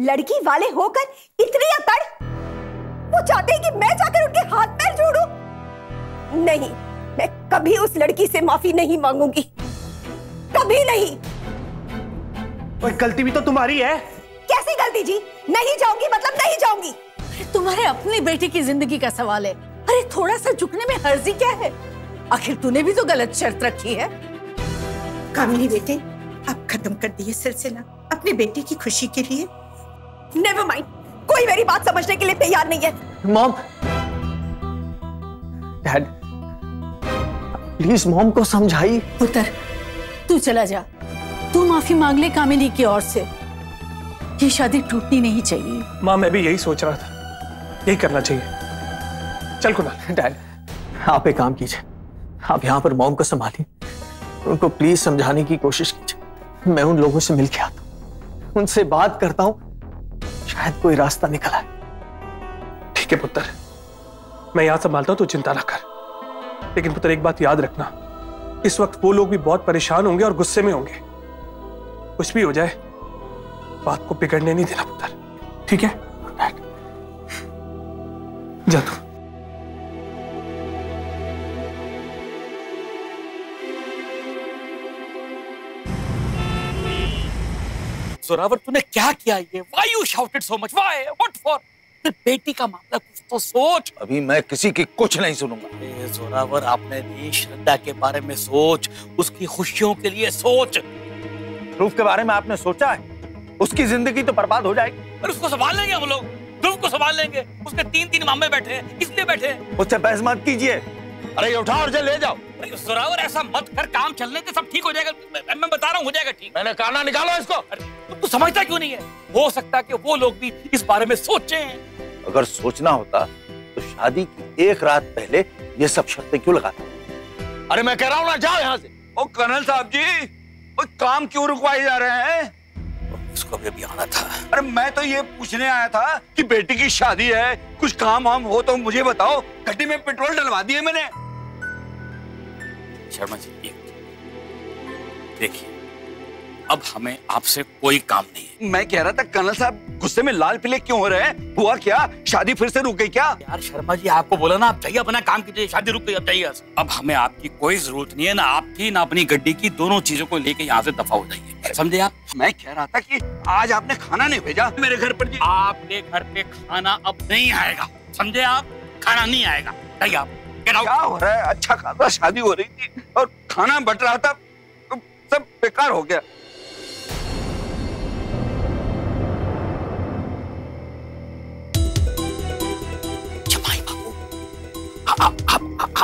लड़की वाले होकर इतनी अकड़। वो चाहते हैं कि मैं जाकर उनके हाथ पैर जोड़ूं। नहीं, मैं कभी उस लड़की से माफी नहीं मांगूंगी, कभी नहीं। और गलती भी तो तुम्हारी है। कैसी गलती जी? नहीं जाऊंगी मतलब नहीं जाऊंगी। तुम्हारे अपनी बेटी की जिंदगी का सवाल है। अरे थोड़ा सा झुकने में हर्जी क्या है? आखिर तूने भी तो गलत शर्त रखी है। कामिनी बेटे, अब खत्म कर दिए सिलसिला अपनी बेटी की खुशी के लिए। नेवर माइंड, कोई मेरी बात समझने के लिए तैयार नहीं है। मॉम, डैड, प्लीज मॉम को समझाइए। पुत्र, तू चला जा। तू माफी मांग ले कामिनी की ओर से। ये शादी टूटनी नहीं चाहिए। माँ, मैं भी यही सोच रहा था, यही करना चाहिए। चल कुणाल। डैड, आप एक काम कीजिए, आप यहाँ पर मॉम को संभालिए, उनको प्लीज समझाने की कोशिश कीजिए। मैं उन लोगों से मिल के आता हूँ, उनसे बात करता हूँ, शायद कोई रास्ता निकल आए। ठीक है पुत्र, मैं यहाँ संभालता हूँ, तू चिंता ना कर। लेकिन पुत्र एक बात याद रखना, इस वक्त वो लोग भी बहुत परेशान होंगे और गुस्से में होंगे। कुछ भी हो जाए, बात को बिगड़ने नहीं देना पुत्र, ठीक है? जा तू। जोरावर, तूने क्या किया ये? Why you shouted so much? Why? What for? बेटी का मामला, कुछ तो सोच। अभी मैं किसी की कुछ नहीं सुनूंगा। जोरावर, आपने भी श्रद्धा के बारे में सोच, उसकी खुशियों के लिए सोच। ध्रुव के बारे में आपने सोचा है? उसकी जिंदगी तो बर्बाद हो जाएगी। और उसको संभाल लेंगे हम लोग, ध्रुव को संभाल लेंगे। उसके 3-3 मामे बैठे हैं, इसलिए बैठे हैं। उससे बहस मत कीजिए। अरे उठाओ और ले जाओ। जोरावर, ऐसा मत कर, काम चलने के सब ठीक हो जाएगा। मैं बता रहा हूँ, हो जाएगा ठीक। मैंने कहा ना, निकालो इसको। तू समझता क्यों नहीं है? हो सकता है कि वो लोग भी इस बारे में सोचे। अगर सोचना होता तो शादी की एक रात पहले ये सब शर्तें क्यों लगाते? अरे मैं कह रहा हूँ ना, जाओ यहाँ से। ओ कर्नल साहब जी, काम क्यों रुकवाए जा रहे हैं? उसको भी आना था। अरे मैं तो ये पूछने आया था कि बेटी की शादी है, कुछ काम वाम हो तो मुझे बताओ। गड्डी में पेट्रोल डलवा दिए मैंने। शर्मा जी, देखिए, अब हमें आपसे कोई काम नहीं है। मैं कह रहा था कर्नल साहब गुस्से में लाल पीले क्यों हो रहे हैं? हुआ क्या? शादी फिर से रुक गई क्या? यार शर्मा जी, आपको बोला ना, आप चाहिए अपना काम कीजिए, शादी रुक गई, अब चाहिए। अब हमें आपकी कोई जरूरत नहीं है, ना आपकी ना अपनी गड्डी की। दोनों चीजों को लेके यहाँ से दफा हो जाइए, समझे आप? मैं कह रहा था कि आज आपने खाना नहीं भेजा मेरे घर पर जी। आपके घर पे खाना अब नहीं आएगा, समझे आप? खाना नहीं आएगा, चाहिए आप। क्या हो रहा है? अच्छा खासा शादी हो रही थी और खाना बट रहा था, तो सब बेकार हो गया।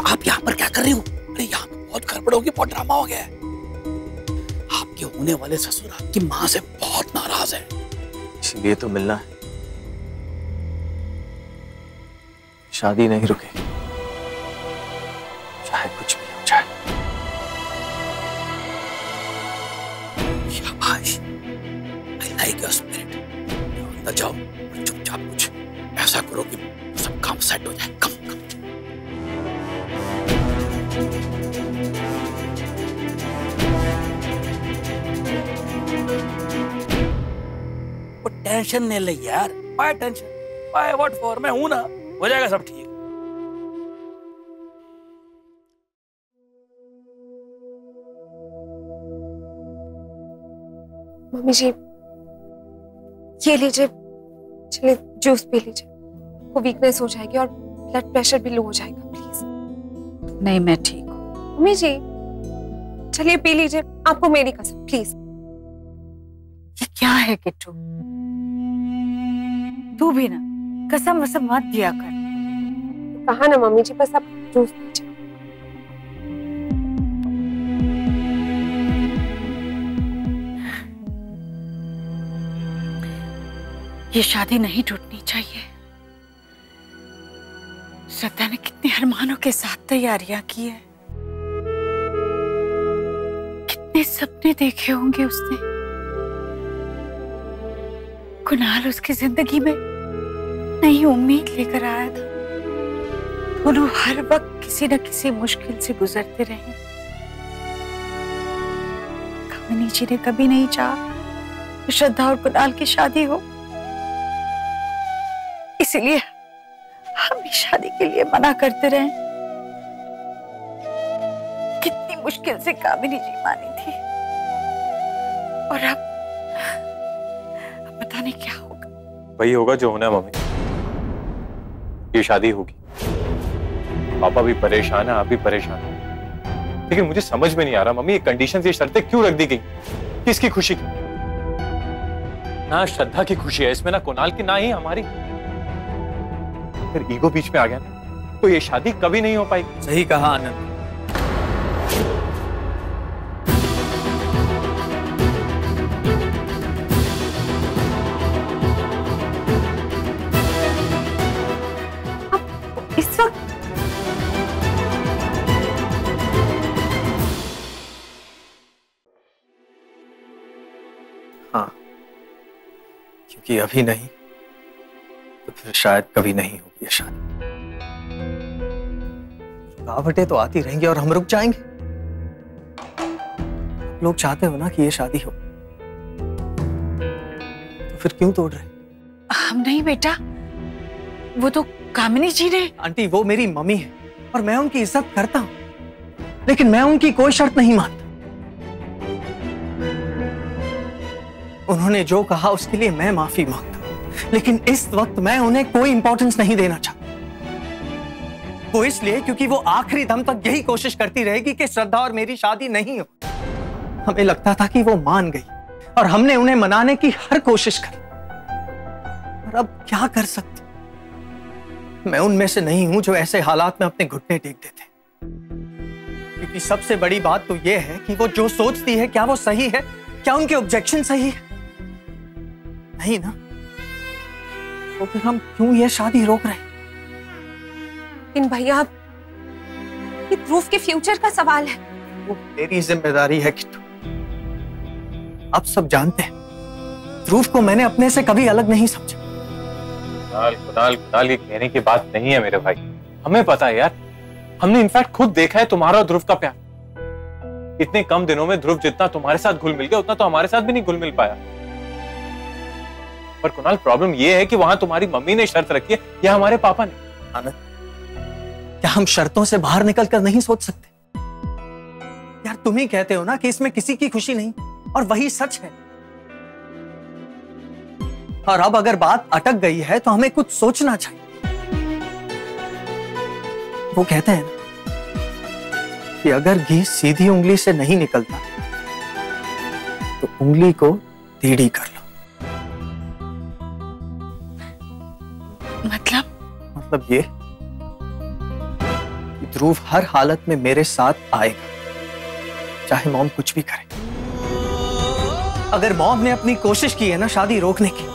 आप यहाँ पर क्या कर रही हो? अरे यहाँ पर बहुत गड़बड़ होगी, बहुत ड्रामा हो गया है। आपके होने वाले ससुर आपकी माँ से बहुत नाराज है। इसलिए तो मिलना है। शादी नहीं रुकेगी, चाहे कुछ भी हो जाए। शाबाश, I like your spirit। अंदर जाओ और चुपचाप कुछ ऐसा करो कि सब काम सेट हो जाए। कम टेंशन नहीं ले यार, by tension, by what for, मैं हूं ना, हो जाएगा सब ठीक। मम्मी जी, ये लीजिए, चलिए जूस पी लीजिए, वो वीकनेस हो जाएगी और ब्लड प्रेशर भी लो हो जाएगा। प्लीज। नहीं, मैं ठीक हूँ। मम्मी जी, चलिए पी लीजिए, आपको मेरी कसम, प्लीज। ये क्या है किट्टू? तू भी ना कसम वसम मत दिया कर। कहा ना मम्मी जी, बस आप जूस पीजिए। ये शादी नहीं टूटनी चाहिए। श्रद्धा ने कितने अरमानों के साथ तैयारियां की है, कितने सपने देखे होंगे उसने। कुणाल उसकी जिंदगी में नई उम्मीद लेकर आया था। दोनों हर वक्त किसी न किसी मुश्किल से गुजरते रहे। कामिनी जी ने कभी नहीं चाहा कि श्रद्धा और कुणाल की शादी हो। इसीलिए हम भी शादी के लिए मना करते रहे। कितनी मुश्किल से कामिनी जी मानी थी, और अब पता नहीं क्या होगा। वही होगा जो होना है मम्मी, ये शादी होगी। पापा भी परेशान है, आप भी परेशान है, लेकिन मुझे समझ में नहीं आ रहा मम्मी ये कंडीशंस, ये शर्तें क्यों रख दी गई? किसकी खुशी की? ना श्रद्धा की खुशी है इसमें, ना कुणाल की, ना ही हमारी। फिर ईगो बीच में आ गया ना, तो ये शादी कभी नहीं हो पाएगी। सही कहा आनंद। इस वक्त हाँ, क्योंकि अभी नहीं तो फिर शायद कभी नहीं होगी ये शादी। रुकावटें तो आती रहेंगी और हम रुक जाएंगे। लोग चाहते हो ना कि ये शादी हो, तो फिर क्यों तोड़ रहे? हम नहीं बेटा, वो तो कामिनी जी ने। आंटी वो मेरी मम्मी है और मैं उनकी इज्जत करता हूं, लेकिन मैं उनकी कोई शर्त नहीं मानता। उन्होंने जो कहा उसके लिए मैं माफी मांगता हूं, लेकिन इस वक्त मैं उन्हें कोई इंपॉर्टेंस नहीं देना चाहता। वो इसलिए क्योंकि वो आखिरी दम तक यही कोशिश करती रहेगी कि श्रद्धा और मेरी शादी नहीं हो। हमें लगता था कि वो मान गई और हमने उन्हें मनाने की हर कोशिश करी, और अब क्या कर सकते? मैं उनमें से नहीं हूं जो ऐसे हालात में अपने घुटने टेक देते। क्योंकि सबसे बड़ी बात तो यह है कि वो जो सोचती है क्या वो सही है, क्या उनके ऑब्जेक्शन सही है? नहीं ना, तो फिर हम क्यों ये शादी रोक रहे हैं? इन भैया, ये ध्रुव के फ्यूचर का सवाल है। वो मेरी जिम्मेदारी है किट्टू। आप सब जानते हैं ध्रुव को मैंने अपने से कभी अलग नहीं समझा। कुणाल ये कहने की बात नहीं है मेरे भाई, हमें पता है यार। हमने इनफैक्ट खुद देखा है तुम्हारा और ध्रुव का प्यार। इतने कम दिनों में ध्रुव जितना तुम्हारे साथ घुल मिल गया उतना तो हमारे साथ भी नहीं घुल मिल पाया। पर कुणाल प्रॉब्लम ये है कि वहां तुम्हारी मम्मी ने शर्त रखी है या हमारे पापा ने। आनंद, क्या हम शर्तों से बाहर निकल कर नहीं सोच सकते? यार तुम ही कहते हो ना कि इसमें किसी की खुशी नहीं, और वही सच है। और अब अगर बात अटक गई है तो हमें कुछ सोचना चाहिए। वो कहते हैं ना कि अगर घी सीधी उंगली से नहीं निकलता तो उंगली को टेढ़ी कर लो। मतलब ये कि ध्रुव हर हालत में मेरे साथ आएगा, चाहे मॉम कुछ भी करे। अगर मॉम ने अपनी कोशिश की है ना शादी रोकने की,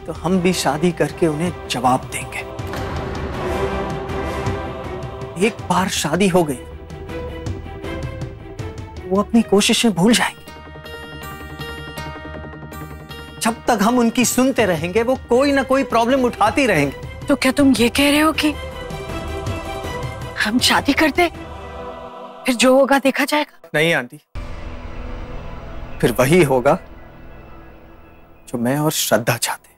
तो हम भी शादी करके उन्हें जवाब देंगे। एक बार शादी हो गई वो अपनी कोशिशें भूल जाएंगे। जब तक हम उनकी सुनते रहेंगे वो कोई ना कोई प्रॉब्लम उठाती रहेंगे। तो क्या तुम ये कह रहे हो कि हम शादी कर दे, फिर जो होगा देखा जाएगा? नहीं आंटी, फिर वही होगा जो मैं और श्रद्धा चाहते हैं।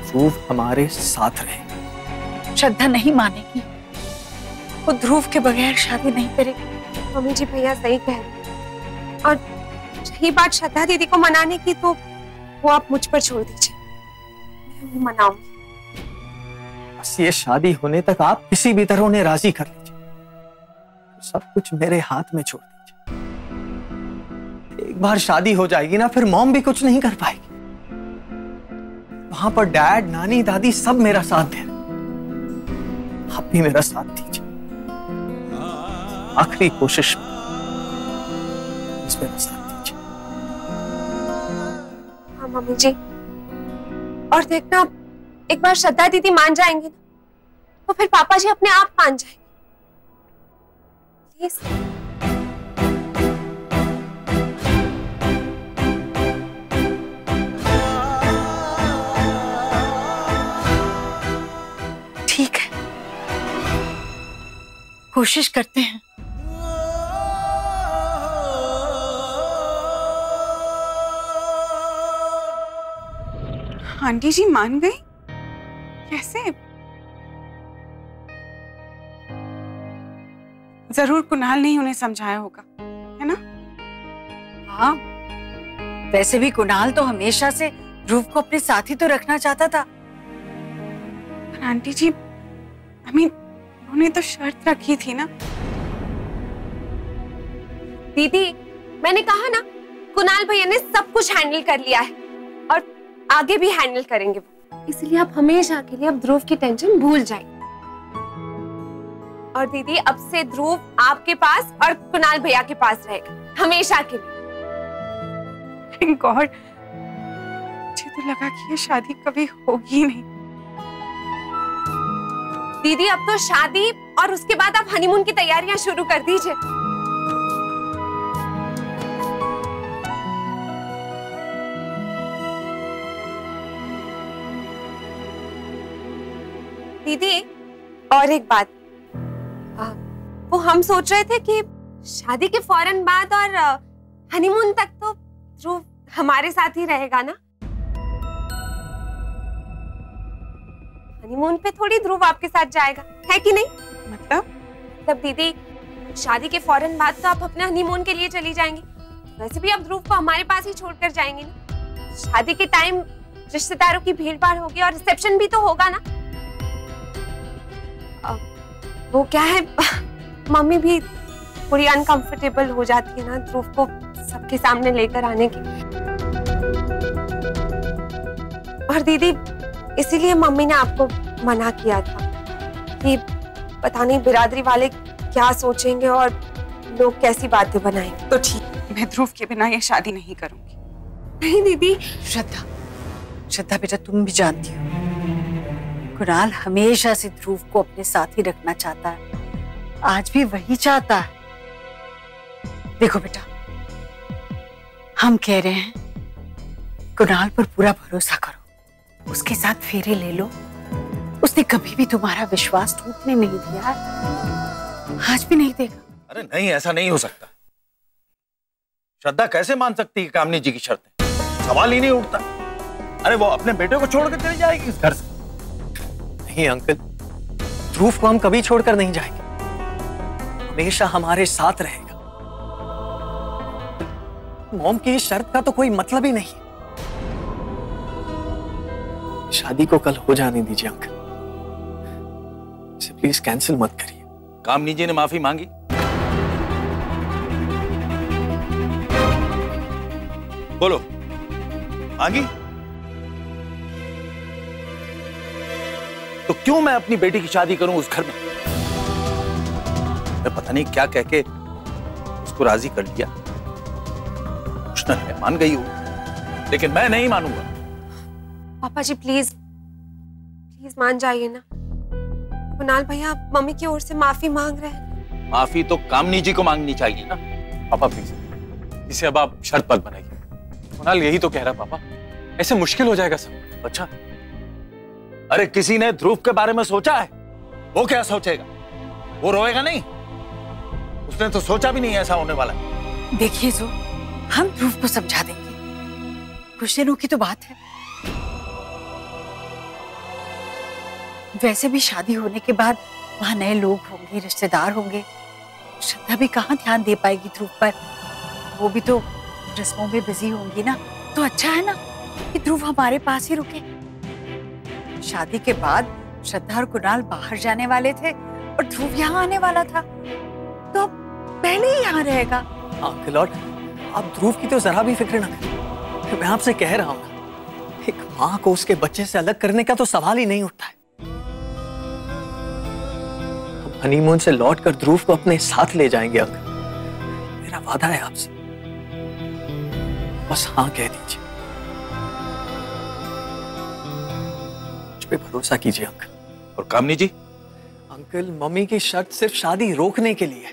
ध्रुव हमारे साथ रहे। श्रद्धा नहीं मानेगी, वो ध्रुव के बगैर शादी नहीं करेगी। मम्मी जी भैया सही कह रहे हैं। और रही बात श्रद्धा दीदी को मनाने की, तो वो आप मुझ पर छोड़ दीजिए, मैं मनाऊंगी। बस ये शादी होने तक आप किसी भी तरह उन्हें राजी कर लीजिए, सब कुछ मेरे हाथ में छोड़ दीजिए। एक बार शादी हो जाएगी ना, फिर मॉम भी कुछ नहीं कर पाएगी। वहां पर डैड, नानी, दादी सब मेरा साथ दे रहे। आप भी मेरा साथ दीजिए, आखिरी कोशिश इस मेरा साथ दीजिए। हाँ मम्मी जी, और देखना एक बार श्रद्धा दीदी मान जाएंगी ना, तो फिर पापा जी अपने आप मान जाएंगे। प्लीज। ठीक है, कोशिश करते हैं। आंटी जी मान गई? कैसे? जरूर कुणाल ने ही उन्हें समझाया होगा, है ना? हाँ, वैसे भी कुणाल तो हमेशा से ध्रुव को अपने साथ ही तो रखना चाहता था। पर आंटी जी, उन्होंने तो शर्त रखी थी ना। दीदी, मैंने कहा ना, कुणाल भैया ने सब कुछ हैंडल कर लिया है और आगे भी हैंडल करेंगे वो। इसलिए आप हमेशा के लिए अब ध्रुव की टेंशन भूल जाइए। और दीदी, अब से ध्रुव आपके पास और कुणाल भैया के पास रहेगा हमेशा के लिए। थैंक गॉड, मुझे तो लगा कि ये शादी कभी होगी नहीं। दीदी, अब तो शादी और उसके बाद आप हनीमून की तैयारियां शुरू कर दीजिए। दीदी, और एक बात, वो हम सोच रहे थे कि शादी के फौरन बाद और हनीमून तक तो ध्रुव हमारे साथ ही रहेगा ना। हनीमून पे थोड़ी ध्रुव आपके साथ जाएगा, है कि नहीं? मतलब दीदी, शादी के फौरन बाद तो आप अपने हनीमून के लिए चली जाएंगी। वैसे भी आप ध्रुव को हमारे पास ही छोड़कर जाएंगे ना। शादी के टाइम रिश्तेदारों की भीड़ भाड़ होगी और रिसेप्शन भी तो होगा ना। वो क्या है, मम्मी भी थोड़ी अनकंफर्टेबल हो जाती है ना ध्रुव को सबके सामने लेकर आने की। और दीदी, इसीलिए मम्मी ने आपको मना किया था कि पता नहीं बिरादरी वाले क्या सोचेंगे और लोग कैसी बातें बनाएंगे। तो ठीक, मैं ध्रुव के बिना ये शादी नहीं करूंगी। नहीं दीदी। श्रद्धा बेटा, तुम भी जानती हो कुणाल हमेशा से ध्रुव को अपने साथ ही रखना चाहता है। आज भी वही चाहता है। देखो बेटा, हम कह रहे हैं कुणाल पर पूरा भरोसा करो, उसके साथ फेरे ले लो। उसने कभी भी तुम्हारा विश्वास टूटने नहीं दिया, आज भी नहीं देगा। अरे नहीं, ऐसा नहीं हो सकता। श्रद्धा कैसे मान सकती है कामनी जी की शर्तें? सवाल ही नहीं उठता। अरे वो अपने बेटे को छोड़कर चली जाएगी इस घर से? नहीं अंकल, ध्रुव को हम कभी छोड़कर नहीं जाएंगे, हमेशा हमारे साथ रहेगा। मॉम की इस शर्त का तो कोई मतलब ही नहीं। शादी को कल हो जाने दीजिए अंकल, इसे प्लीज कैंसिल मत करिए। कामनी जी ने माफी मांगी? बोलो, मांगी? तो क्यों मैं अपनी बेटी की शादी करूं उस घर में? मैं पता नहीं क्या कह के उसको राजी कर लिया। इमोशनल है, मान गई हूं, लेकिन मैं नहीं मानूंगा। पापा जी प्लीज मान जाइए ना। कुणाल भैया मम्मी की ओर से माफी मांग रहे हैं। माफी तो कामनी जी को मांगनी चाहिए ना। पापा प्लीज, इसे अब आप शर्त मत बनाइए। कुणाल यही तो कह रहा पापा, ऐसे मुश्किल हो जाएगा सब। अच्छा, अरे किसी ने ध्रुव के बारे में सोचा है? वो क्या सोचेगा? वो रोएगा नहीं? उसने तो सोचा भी नहीं ऐसा होने वाला। देखिए जो, हम ध्रुव को समझा देंगे, कुछ दिनों की तो बात है। वैसे भी शादी होने के बाद वहां नए लोग होंगे, रिश्तेदार होंगे। श्रद्धा भी कहाँ ध्यान दे पाएगी ध्रुव पर? वो भी तो रस्मों में बिजी होंगी ना। तो अच्छा है ना कि ध्रुव हमारे पास ही रुके। शादी के बाद श्रद्धा और कुणाल बाहर जाने वाले थे और ध्रुव यहाँ आने वाला था, तो पहले ही यहाँ रहेगा। अंकल, और आप ध्रुव की तो जरा भी फिक्र ना करें। मैं आपसे कह रहा हूँ, एक माँ को उसके बच्चे से अलग करने का तो सवाल ही नहीं उठता है। हम हनीमून से लौटकर ध्रुव को अपने साथ ले जाएंगे अंकल, मेरा वादा है आपसे। बस हाँ कह दीजिए, मुझ पे भरोसा कीजिए अंकल। और कामनी जी? अंकल, मम्मी की शर्त सिर्फ शादी रोकने के लिए है।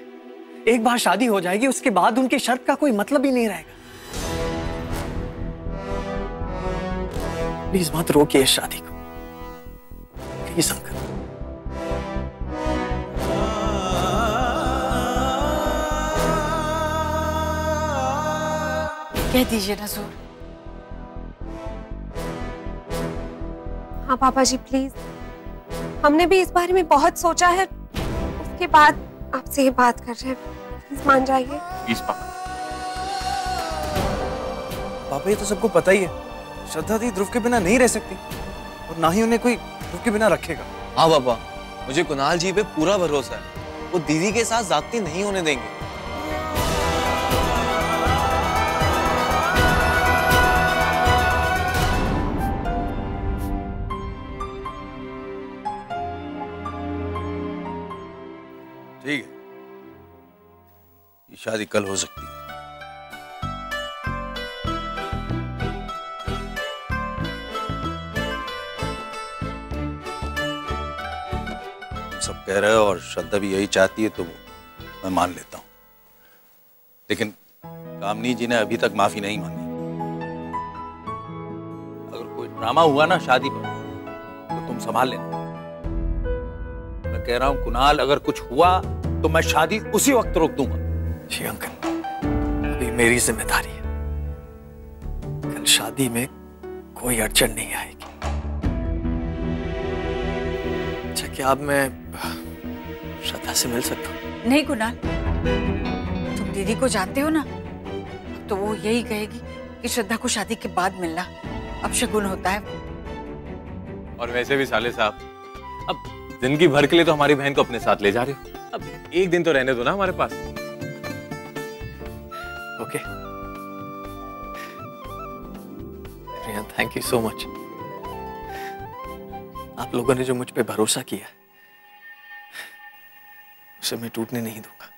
एक बार शादी हो जाएगी, उसके बाद उनकी शर्त का कोई मतलब ही नहीं रहेगा। प्लीज मत रोकिए इस शादी को, प्लीज अंकल। कह दीजिए नजूर, हाँ पापा जी प्लीज, हमने भी इस बारे में बहुत सोचा है, उसके बाद आपसे ये बात कर रहे हैं, प्लीज मान जाइए। प्लीज पापा। पापा ये तो सबको पता ही है, श्रद्धा दी ध्रुव के बिना नहीं रह सकती और ना ही उन्हें कोई ध्रुव के बिना रखेगा। हाँ पापा, मुझे कुणाल जी पे पूरा भरोसा है, वो दीदी के साथ ज्यादती नहीं होने देंगे। ठीक है, ये शादी कल हो सकती है। सब कह रहे हो और श्रद्धा भी यही चाहती है तो मैं मान लेता हूं, लेकिन कामनी जी ने अभी तक माफी नहीं मांगी। अगर कोई ड्रामा हुआ ना शादी पर तो तुम संभाल लेना। मैं कह रहा हूं कुणाल, अगर कुछ हुआ तो मैं शादी उसी वक्त रोक दूंगा। जी अंकल, अभी मेरी जिम्मेदारी है, कल शादी में कोई अड़चन नहीं आएगी। अच्छा क्या अब मैं श्रद्धा से मिल सकता हूँ? नहीं कुणाल, तुम दीदी को जानते हो ना, तो वो यही कहेगी कि श्रद्धा को शादी के बाद मिलना अब शगुन होता है। और वैसे भी साले साहब, अब जिंदगी भर के लिए तो हमारी बहन को अपने साथ ले जा रहे हो, अब एक दिन तो रहने दो ना हमारे पास। Okay Riya, thank you so much. आप लोगों ने जो मुझ पे भरोसा किया है उसे मैं टूटने नहीं दूंगा।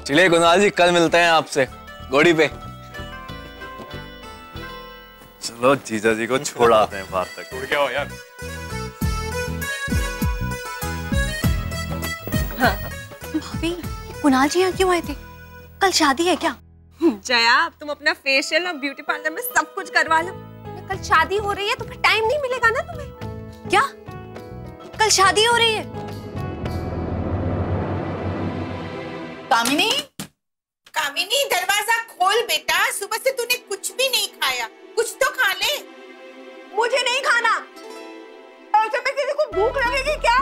चलिए कुणाल जी, कल मिलते हैं आपसे घोड़ी पे। चलो जीजा जी को छोड़ाते हैं बाहर तक। उड़ क्या हो यार। भाभी, कुणाल जी यहाँ क्यों आए थे? कल शादी है क्या? जया, तुम अपना फेशियल और ब्यूटी पार्लर में सब कुछ करवा लो। कल शादी हो रही है तो फिर टाइम नहीं मिलेगा ना तुम्हें। क्या? कल शादी हो रही है? कामिनी, कामिनी दरवाजा खोल बेटा, सुबह से तूने कुछ भी नहीं खाया, कुछ तो खा ले। मुझे नहीं खाना। ऐसे में किसी को भूख लगेगी क्या?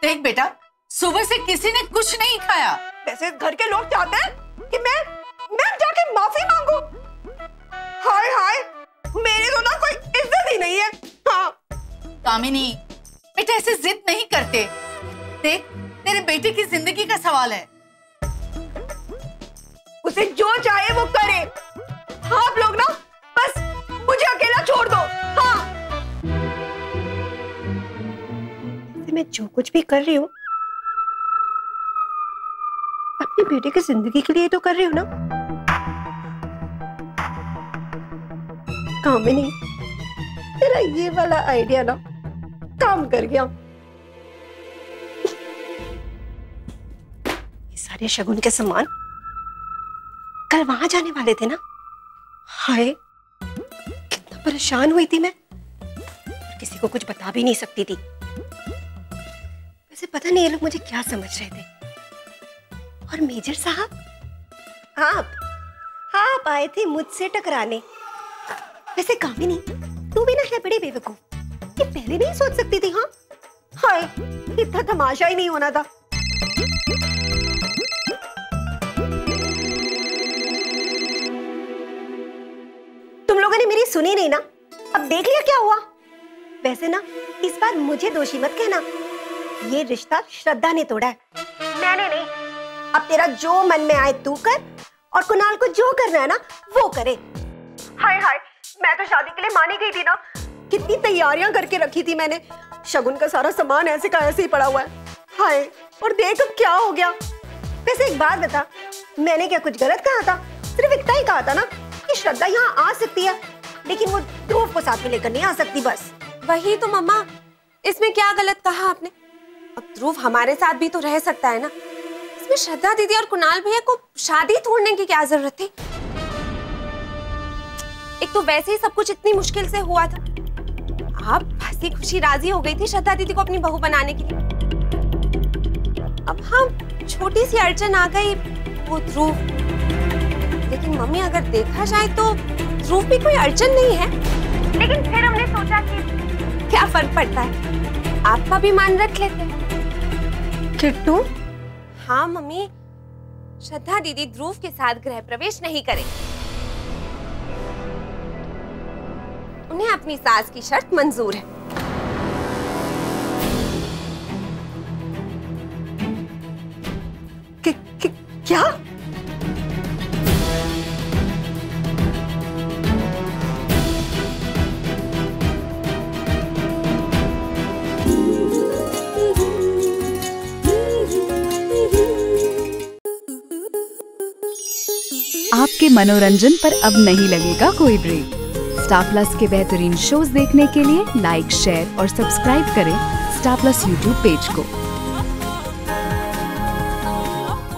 देख बेटा, सुबह से किसी ने कुछ नहीं खाया। वैसे घर के लोग चाहते हैं कि मैं जाके माफी मांगू। हाय हाय, मेरी तो ना कोई इज्जत ही नहीं है। हाँ कामिनी, बेटा ऐसे जिद नहीं करते। देख, तेरे बेटे की जिंदगी का सवाल है। उसे जो चाहे वो करे। हाँ, आप लोग ना बस मुझे अकेला छोड़ दो। हाँ, मैं जो कुछ भी कर रही हूँ अपनी बेटे की जिंदगी के लिए तो कर रही हूँ ना। कामिनी, तेरा ये वाला आइडिया ना काम कर गया। ये सारे शगुन के सामान कल वहां जाने वाले थे ना। हाय, कितना परेशान हुई थी मैं, किसी को कुछ बता भी नहीं सकती थी। वैसे पता नहीं ये लोग मुझे क्या समझ रहे थे। और मेजर साहब, आप आए थे मुझसे टकराने। वैसे कामिनी, तू भी ना है बड़ी बेवकूफ, ये पहले नहीं सोच सकती थी। हाँ हाय, इतना तमाशा ही नहीं होना था। तुम लोगों ने मेरी सुनी नहीं ना, अब देख लिया क्या हुआ। वैसे ना इस बार मुझे दोषी मत कहना, ये रिश्ता श्रद्धा ने तोड़ा है, मैंने नहीं। अब तेरा जो मन में आए तू कर, और कुणाल को जो करना है ना वो करे। हाय हाय, मैं तो शादी के लिए मानी गई थी ना, कितनी तैयारियां करके रखी थी मैंने। शगुन का सारा सामान ऐसे का ऐसे ही पड़ा हुआ है। हाय, और देख अब क्या हो गया। वैसे एक बात बता, मैंने क्या कुछ गलत कहा था? सिर्फ इतना ही कहा था ना कि श्रद्धा यहाँ आ सकती है, लेकिन वो ध्रुव को साथ में लेकर नहीं आ सकती। बस वही तो मम्मा, इसमें क्या गलत कहा आपने? अब ध्रुव हमारे साथ भी तो रह सकता है ना। इसमें श्रद्धा दीदी और कुणाल भैया को शादी तोड़ने की क्या जरूरत थी? एक तो वैसे ही सब कुछ इतनी मुश्किल से हुआ था। आप हंसी खुशी राजी हो गई थी श्रद्धा दीदी को अपनी बहू बनाने के लिए। अब हम छोटी सी अड़चन आ गई, वो ध्रुव, लेकिन मम्मी अगर देखा जाए तो ध्रुव भी कोई अड़चन नहीं है। लेकिन फिर हमने सोचा कि क्या फर्क पड़ता है, आपका भी मान रख लेते हैं। किट्टू? हाँ मम्मी, श्रद्धा दीदी ध्रुव के साथ गृह प्रवेश नहीं करेंगे। उन्हें अपनी सास की शर्त मंजूर है। क्या? आपके मनोरंजन पर अब नहीं लगेगा कोई ब्रेक। स्टार प्लस के बेहतरीन शोज देखने के लिए लाइक, शेयर और सब्सक्राइब करें स्टार प्लस यूट्यूब पेज को।